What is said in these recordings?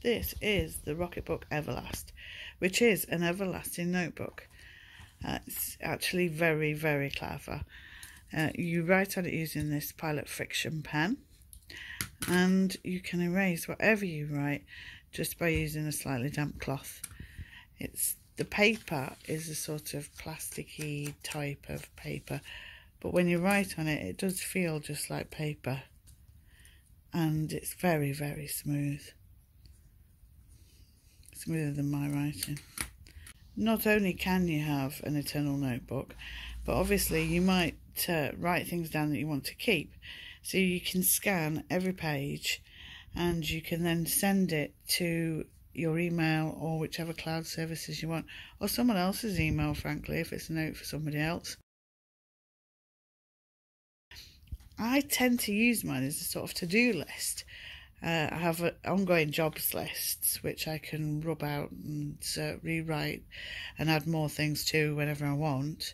This is the Rocketbook Everlast, which is an everlasting notebook. It's actually very, very clever. You write on it using this Pilot Friction pen, and you can erase whatever you write just by using a slightly damp cloth. The paper is a sort of plasticky type of paper, but when you write on it, it does feel just like paper, and it's very, very smooth. Smoother than my writing. Not only can you have an eternal notebook, but obviously you might write things down that you want to keep. So you can scan every page and you can then send it to your email or whichever cloud services you want, or someone else's email, frankly, if it's a note for somebody else. I tend to use mine as a sort of to-do list. I have ongoing jobs lists which I can rub out and rewrite and add more things to whenever I want.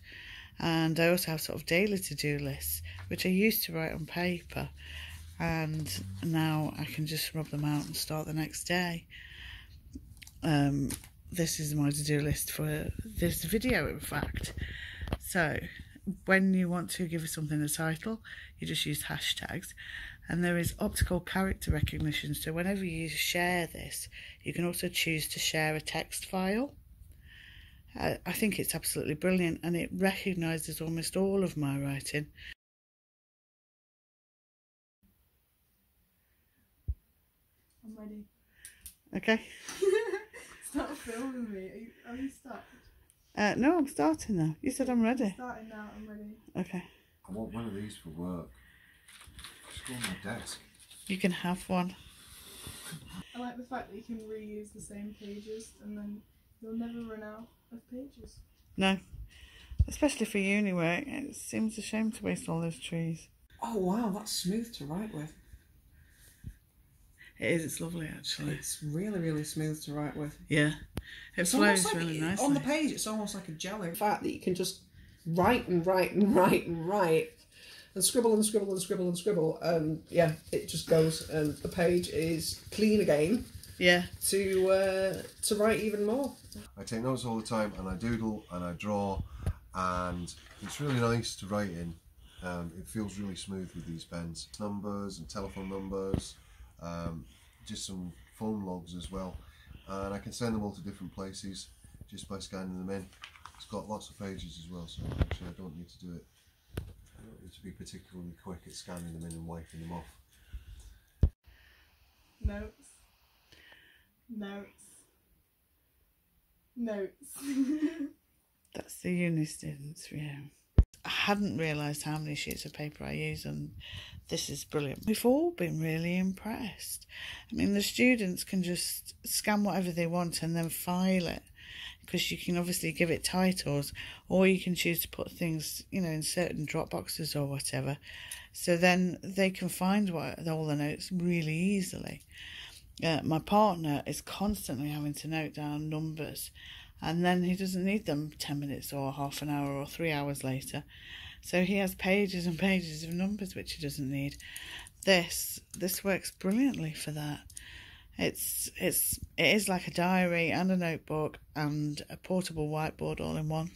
And I also have sort of daily to-do lists which I used to write on paper, and now I can just rub them out and start the next day. This is my to-do list for this video, in fact. So when you want to give something a title, you just use hashtags. And there is optical character recognition, so whenever you share this, you can also choose to share a text file. I think it's absolutely brilliant, and it recognises almost all of my writing. I'm ready. Okay. Start filming me. Are you started? No, I'm starting now. You said I'm ready. I'm starting now, I'm ready. Okay. I want one of these for work. Just go on my desk. You can have one. I like the fact that you can reuse the same pages and then you'll never run out of pages. No. Especially for uni work, it seems a shame to waste all those trees. Oh wow, that's smooth to write with. It is, it's lovely actually. It's really, really smooth to write with. Yeah. It flows like, really nicely. On the page, it's almost like a jelly. The fact that you can just write and write and write and write and scribble and scribble and scribble and scribble, and yeah, it just goes, and the page is clean again. Yeah. To write even more. I take notes all the time, and I doodle and I draw, and it's really nice to write in. It feels really smooth with these pens. Numbers and telephone numbers, just some phone logs as well, and I can send them all to different places just by scanning them in. It's got lots of pages as well, so actually I don't need to do it. I don't need to be particularly quick at scanning them in and wiping them off. Notes. Notes. Notes. That's the uni students for you. I hadn't realised how many sheets of paper I use, and this is brilliant. We've all been really impressed. I mean, the students can just scan whatever they want and then file it, because you can obviously give it titles, or you can choose to put things, you know, in certain drop boxes or whatever. So then they can find all the notes really easily. My partner is constantly having to note down numbers, and then he doesn't need them 10 minutes or half an hour or 3 hours later. So he has pages and pages of numbers which he doesn't need. This works brilliantly for that. It is like a diary and a notebook and a portable whiteboard all in one.